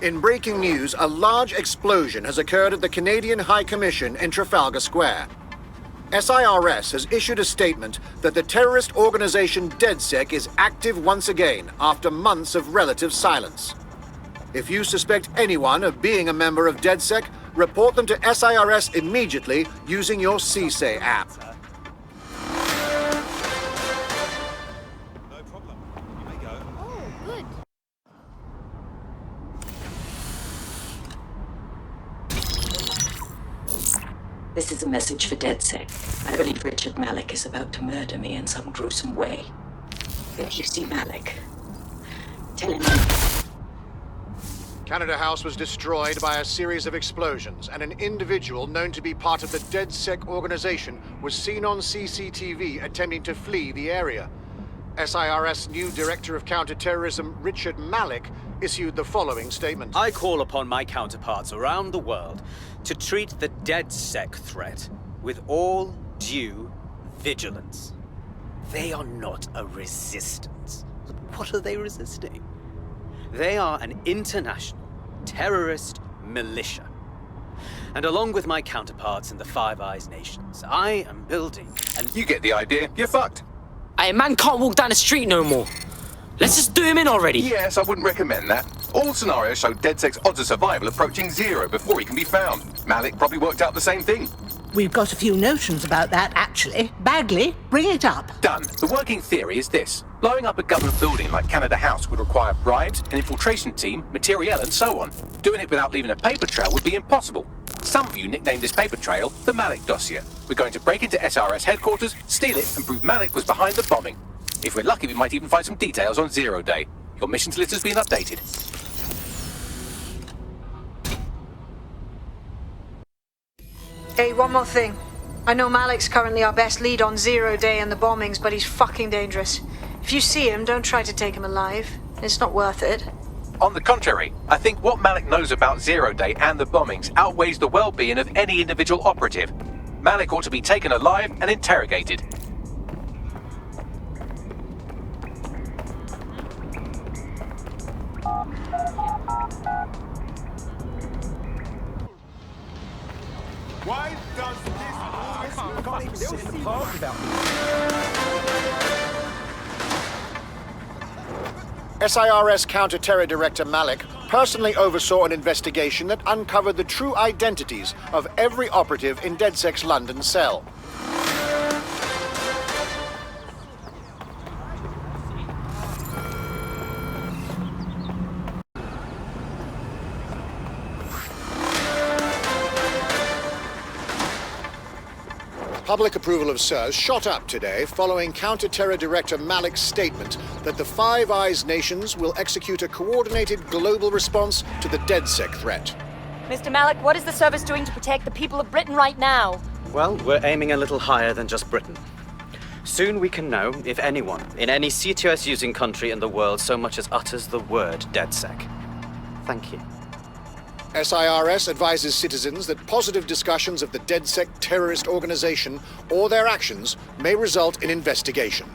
In breaking news, a large explosion has occurred at the Canadian High Commission in Trafalgar Square. SIRS has issued a statement that the terrorist organization DedSec is active once again after months of relative silence. If you suspect anyone of being a member of DedSec, report them to SIRS immediately using your CSAY app. No problem. You may go. Oh, good. This is a message for DedSec. I believe Richard Malik is about to murder me in some gruesome way. If you see Malik, tell him. Canada House was destroyed by a series of explosions, and an individual known to be part of the DedSec organization was seen on CCTV attempting to flee the area. SIRS new Director of Counterterrorism, Richard Malik, issued the following statement. I call upon my counterparts around the world to treat the DedSec threat with all due vigilance. They are not a resistance. What are they resisting? They are an international terrorist militia. And along with my counterparts in the Five Eyes nations, I am building an... You get the idea. You're fucked. Hey, man can't walk down the street no more. Let's just do him in already. Yes, I wouldn't recommend that. All scenarios show DedSec's odds of survival approaching 0 before he can be found. Malik probably worked out the same thing. We've got a few notions about that, actually. Bagley, bring it up. Done. The working theory is this. Blowing up a government building like Canada House would require bribes, an infiltration team, materiel, and so on. Doing it without leaving a paper trail would be impossible. Some of you nicknamed this paper trail the Malik dossier. We're going to break into SRS headquarters, steal it, and prove Malik was behind the bombing. If we're lucky, we might even find some details on Zero Day. Your missions list has been updated. Hey, one more thing. I know Malik's currently our best lead on Zero Day and the bombings, but he's fucking dangerous. If you see him, don't try to take him alive. It's not worth it. On the contrary, I think what Malik knows about Zero Day and the bombings outweighs the well-being of any individual operative. Malik ought to be taken alive and interrogated. Why does this always can't even sit in the park without me? SIRS Counter-Terror Director Malik personally oversaw an investigation that uncovered the true identities of every operative in DedSec's London cell. Public approval of SIRS shot up today following Counter-Terror Director Malik's statement that the Five Eyes nations will execute a coordinated global response to the DedSec threat. Mr. Malik, what is the service doing to protect the people of Britain right now? Well, we're aiming a little higher than just Britain. Soon we can know if anyone in any CTOS-using country in the world so much as utters the word DedSec. Thank you. SIRS advises citizens that positive discussions of the DedSec terrorist organization or their actions may result in investigation.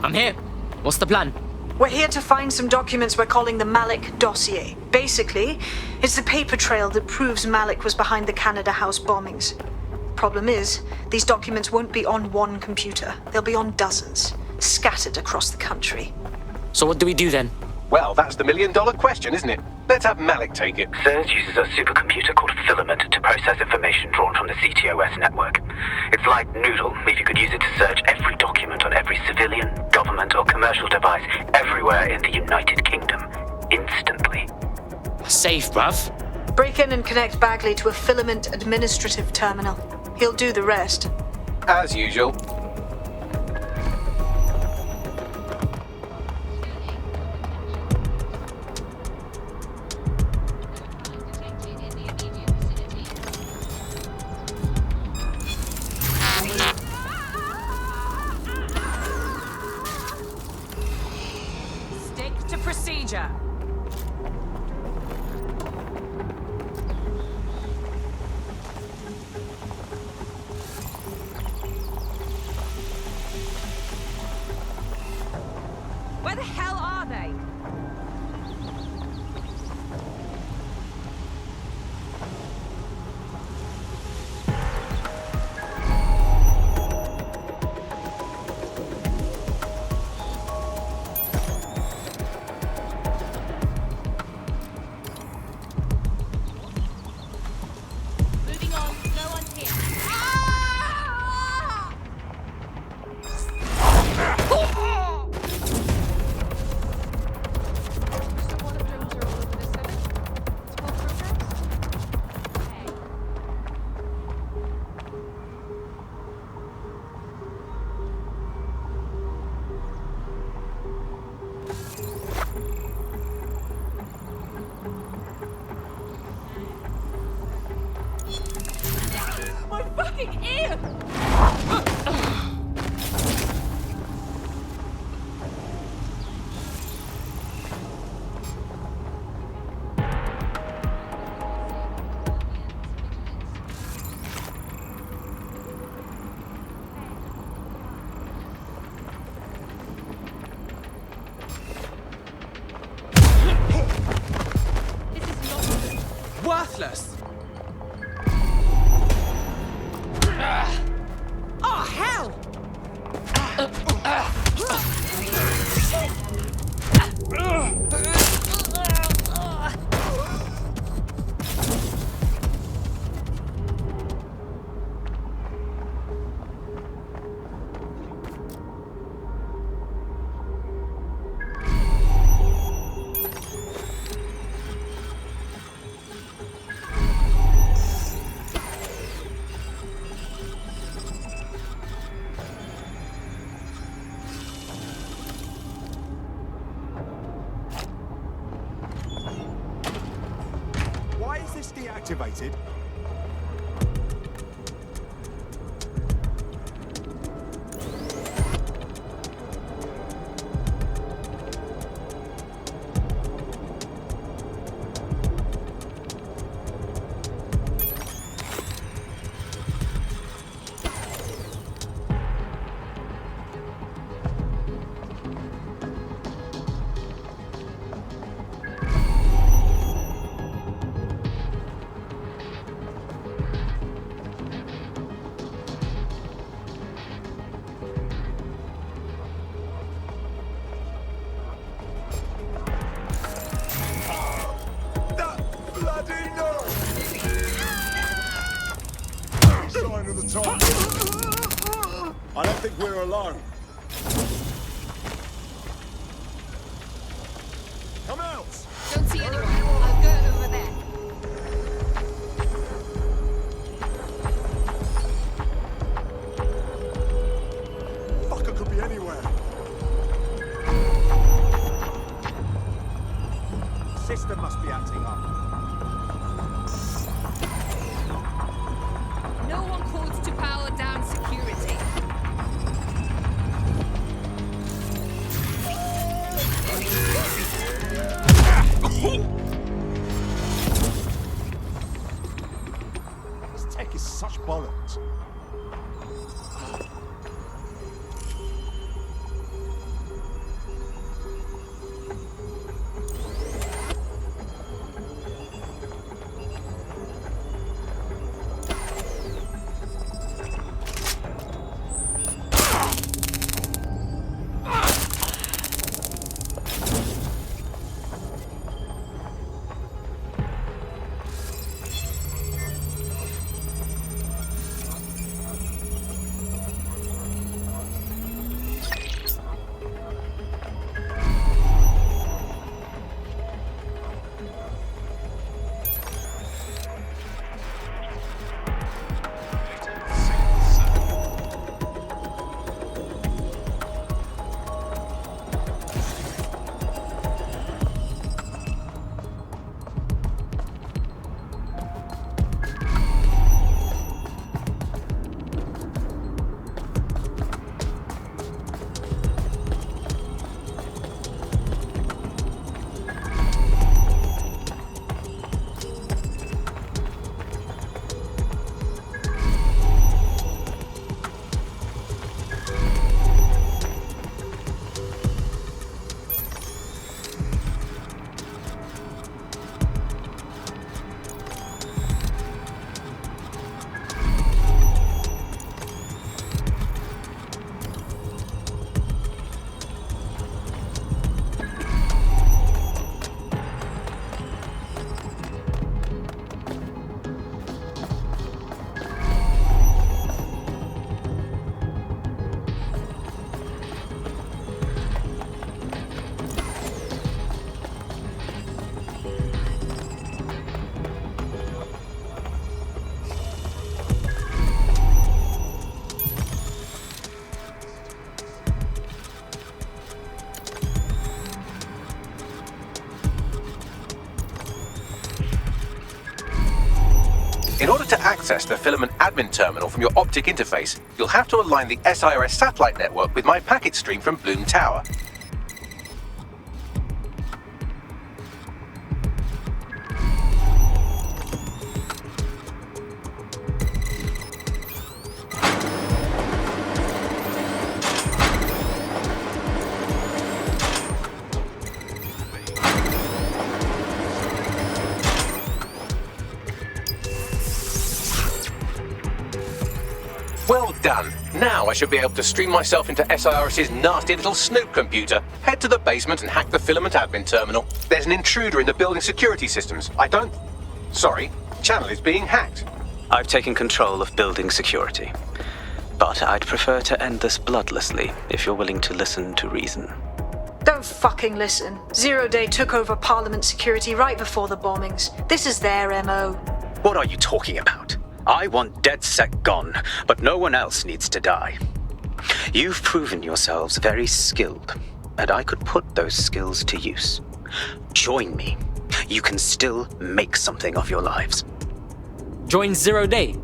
I'm here. What's the plan? We're here to find some documents we're calling the Malik dossier. Basically, it's the paper trail that proves Malik was behind the Canada House bombings. Problem is, these documents won't be on one computer. They'll be on dozens, scattered across the country. So what do we do then? Well, that's the million-dollar question, isn't it? Let's have Malik take it. SIRS uses a supercomputer called Filament to process information drawn from the CTOS network. It's like Noodle, if you could use it to search every document on every civilian, government or commercial device everywhere in the United Kingdom, instantly. Safe, bruv. Break in and connect Bagley to a Filament administrative terminal. He'll do the rest. As usual. Stick to procedure. fucking ear! Worthless! Oh, hell! Why is this deactivated? Sign of the time. I don't think we're alone. Come out! Don't see anyone. I'll go over there. Fucker could be anywhere. System must be acting up. No one called to power down security. This tech is such bollocks. In order to access the filament admin terminal from your optic interface, you'll have to align the SIRS satellite network with my packet stream from Bloom Tower. Well done. Now I should be able to stream myself into SIRS's nasty little snoop computer, head to the basement and hack the filament admin terminal. There's an intruder in the building security systems. Sorry, channel is being hacked. I've taken control of building security. But I'd prefer to end this bloodlessly, if you're willing to listen to reason. Don't fucking listen. Zero Day took over Parliament security right before the bombings. This is their MO. What are you talking about? I want DedSec gone, but no one else needs to die. You've proven yourselves very skilled, and I could put those skills to use. Join me. You can still make something of your lives. Join Zero Day?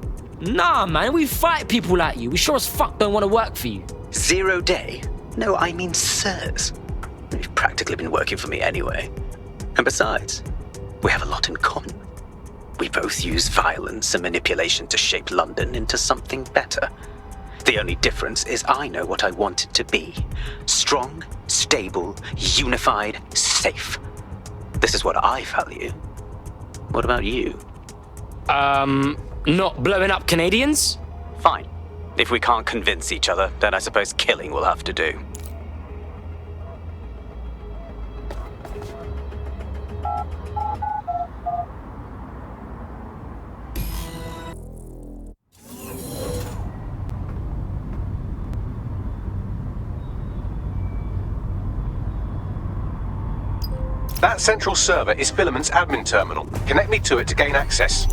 Nah, man, we fight people like you. We sure as fuck don't want to work for you. 0 Day? No, I mean sirs. You've practically been working for me anyway. And besides, we have a lot in common. We both use violence and manipulation to shape London into something better. The only difference is I know what I want it to be. Strong, stable, unified, safe. This is what I value. What about you? Not blowing up Canadians? Fine. If we can't convince each other, then I suppose killing will have to do. That central server is Filament's admin terminal. Connect me to it to gain access.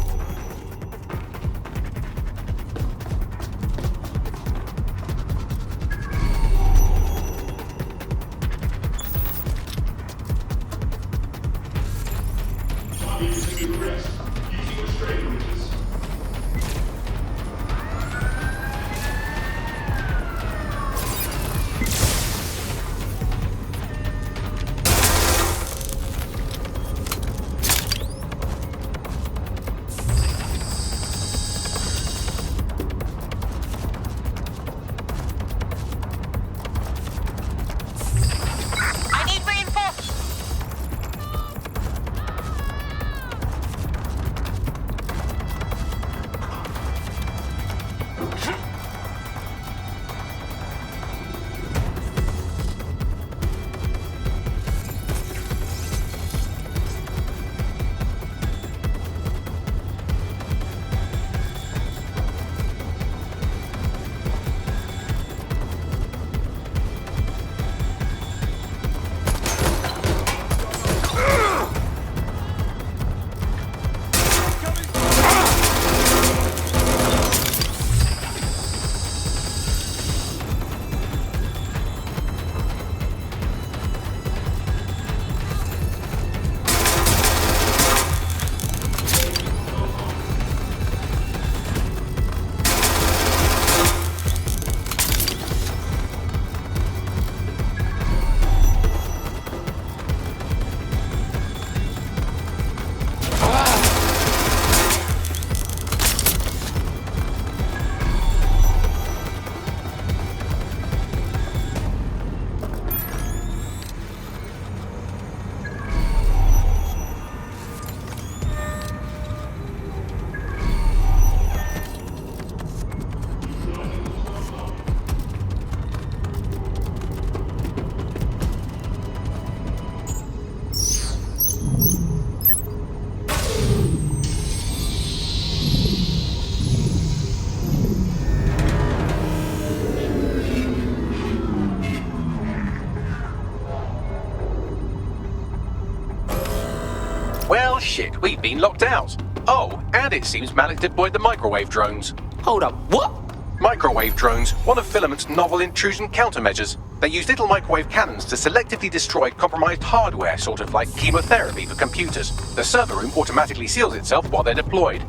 Well, shit, we've been locked out. Oh, and it seems Malik deployed the microwave drones. Hold up, what? Microwave drones, one of Filament's novel intrusion countermeasures. They use little microwave cannons to selectively destroy compromised hardware, sort of like chemotherapy for computers. The server room automatically seals itself while they're deployed.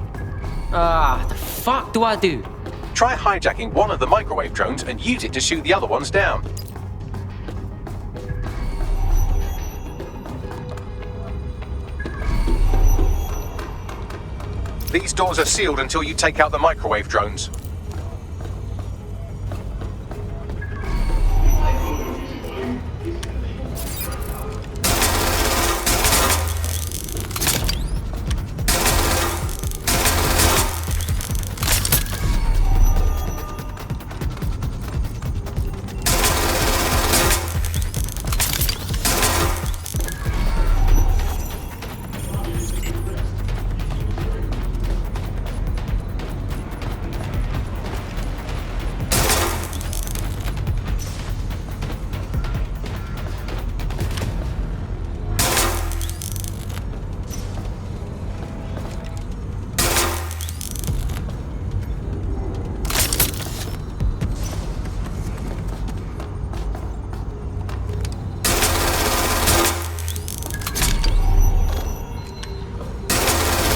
The fuck do I do? Try hijacking one of the microwave drones and use it to shoot the other ones down. These doors are sealed until you take out the microwave drones.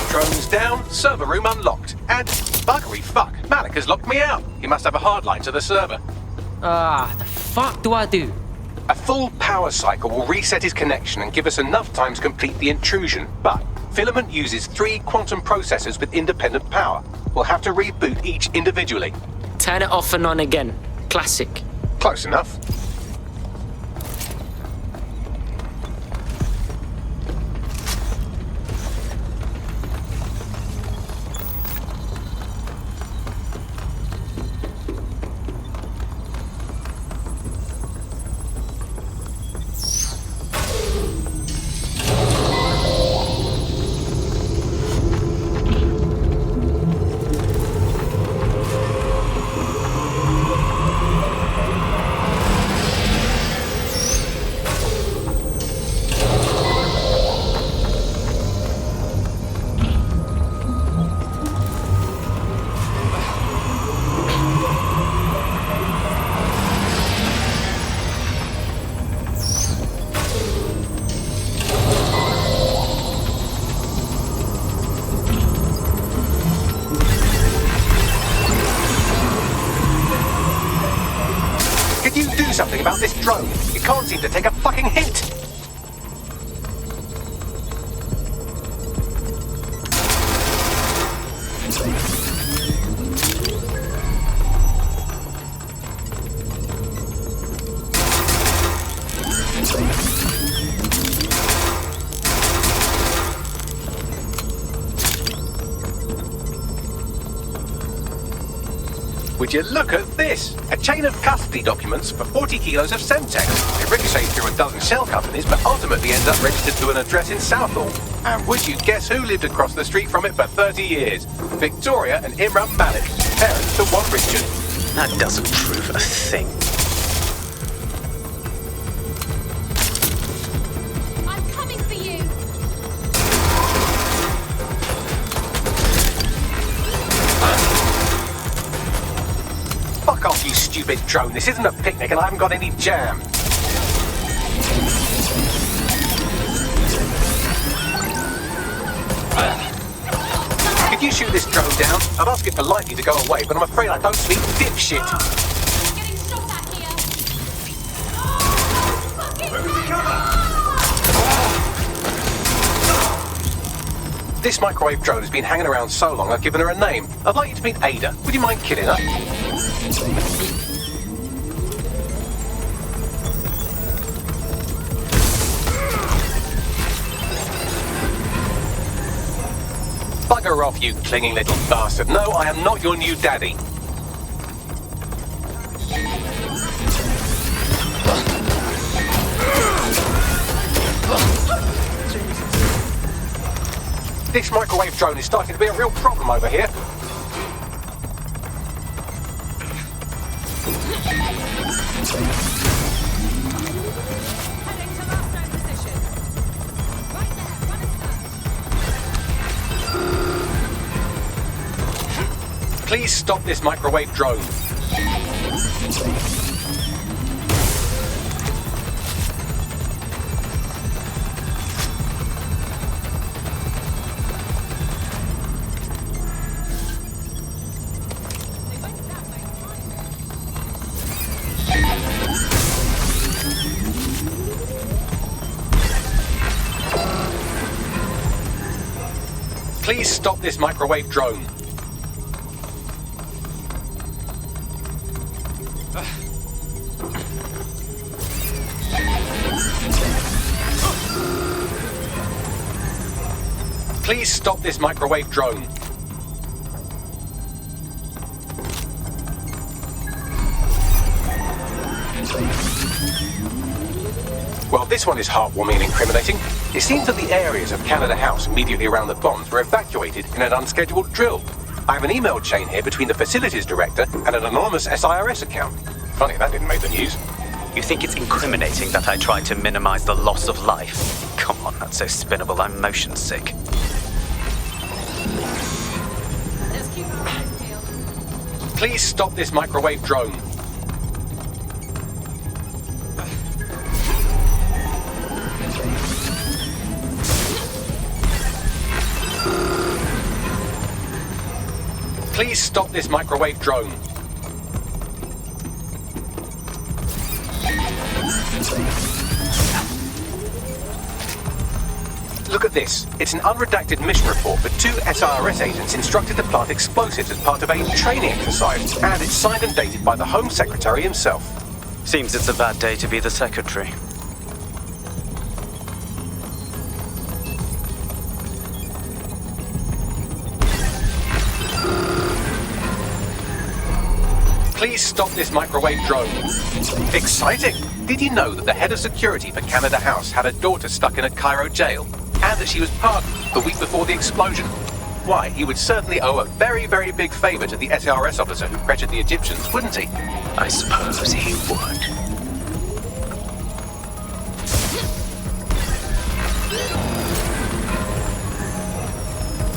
Drones down, server room unlocked. And buggery fuck, Malik has locked me out. He must have a hard line to the server. The fuck do I do? A full power cycle will reset his connection and give us enough time to complete the intrusion, but Filament uses 3 quantum processors with independent power. We'll have to reboot each individually. Turn it off and on again. Classic. Close enough. Something about this drone. It can't seem to take a fucking hint. Would you look at this? A chain of custody documents for 40 kilos of Semtex. It ricochets through a dozen shell companies, but ultimately ends up registered to an address in Southall. And would you guess who lived across the street from it for 30 years? Victoria and Imran Malik, parents to one Richard. That doesn't prove a thing. I'm coming for you. Fuck off, you stupid drone. This isn't a picnic and I haven't got any jam. Could you shoot this drone down? I'd ask it politely to go away, but I'm afraid I don't speak dipshit. Getting shot at here. This microwave drone has been hanging around so long I've given her a name. I'd like you to meet Ada. Would you mind killing her? Bugger off, you clinging little bastard. No, I am not your new daddy. This microwave drone is starting to be a real problem over here. Please stop this microwave drone. Please stop this microwave drone. Please stop this microwave drone. Well, this one is heartwarming and incriminating. It seems that the areas of Canada House immediately around the bombs were evacuated in an unscheduled drill. I have an email chain here between the facilities director and an anonymous SIRS account. Funny, that didn't make the news. You think it's incriminating that I tried to minimize the loss of life? Come on, that's so spinnable, I'm motion sick. Please stop this microwave drone. Please stop this microwave drone. Look at this. It's an unredacted mission report for 2 SIRS agents instructed to plant explosives as part of a training exercise, and it's signed and dated by the Home Secretary himself. Seems it's a bad day to be the secretary. Please stop this microwave drone. Exciting! Did you know that the head of security for Canada House had a daughter stuck in a Cairo jail? And that she was pardoned the week before the explosion? Why, he would certainly owe a very, very big favor to the SRS officer who pressured the Egyptians, wouldn't he? I suppose he would.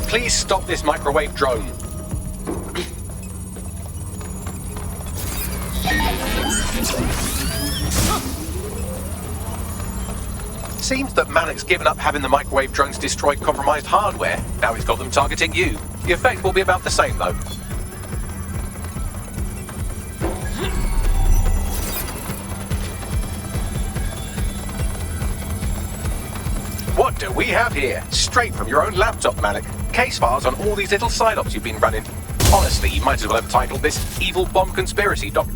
Please stop this microwave drone. Seems that Malik's given up having the microwave drones destroy compromised hardware. Now he's got them targeting you. The effect will be about the same, though. What do we have here? Straight from your own laptop, Malik. Case files on all these little side ops you've been running. Honestly, you might as well have titled this Evil Bomb Conspiracy, Doc.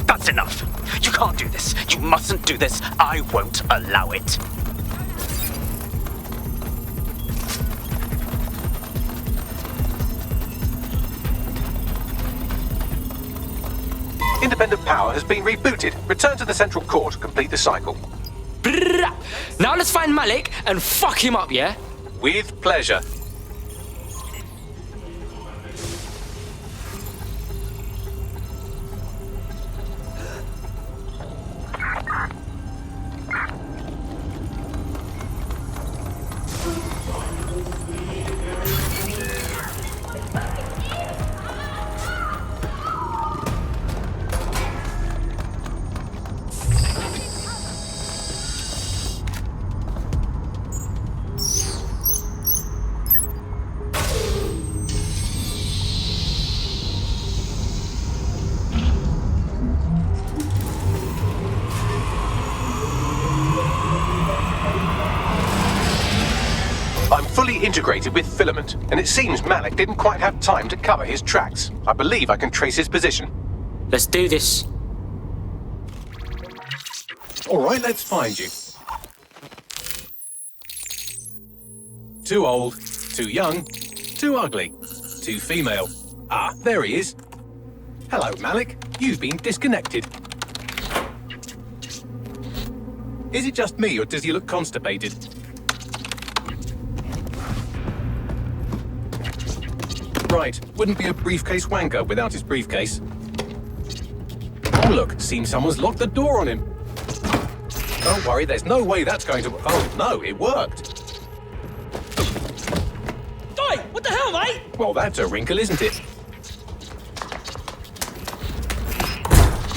That's enough. You can't do this. You mustn't do this. I won't allow it. Independent power has been rebooted. Return to the central core to complete the cycle. Brrrr. Now let's find Malik and fuck him up, yeah? With pleasure. Integrated with filament, and it seems Malik didn't quite have time to cover his tracks. I believe I can trace his position. Let's do this. All right, let's find you. Too old, too young, too ugly, too female. Ah, there he is. Hello, Malik. You've been disconnected. Is it just me, or does he look constipated? Right, wouldn't be a briefcase wanker without his briefcase. Oh look, seems someone's locked the door on him. Don't worry, there's no way that's going to... Oh no, it worked. Oi, what the hell, mate? Well, that's a wrinkle, isn't it?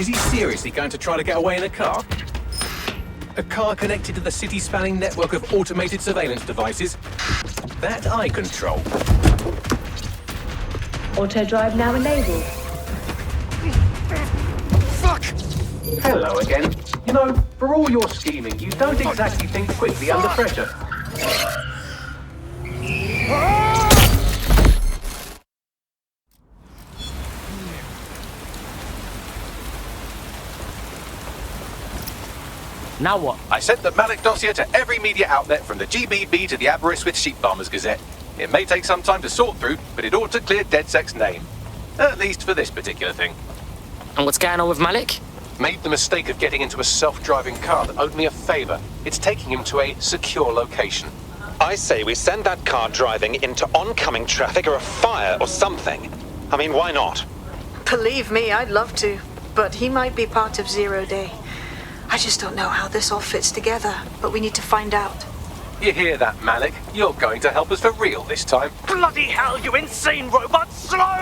Is he seriously going to try to get away in a car? A car connected to the city-spanning network of automated surveillance devices? That I control. Auto drive now enabled. Fuck! Hello again. You know, for all your scheming, you don't exactly think quickly under pressure. Now what? I sent the Malik dossier to every media outlet from the GBB to the Aberystwyth Sheep Farmers Gazette. It may take some time to sort through, but it ought to clear DedSec's name. At least for this particular thing. And what's going on with Malik? Made the mistake of getting into a self-driving car that owed me a favor. It's taking him to a secure location. I say we send that car driving into oncoming traffic or a fire or something. I mean, why not? Believe me, I'd love to. But he might be part of Zero Day. I just don't know how this all fits together, but we need to find out. You hear that, Malik? You're going to help us for real this time. Bloody hell, you insane robot! Slow!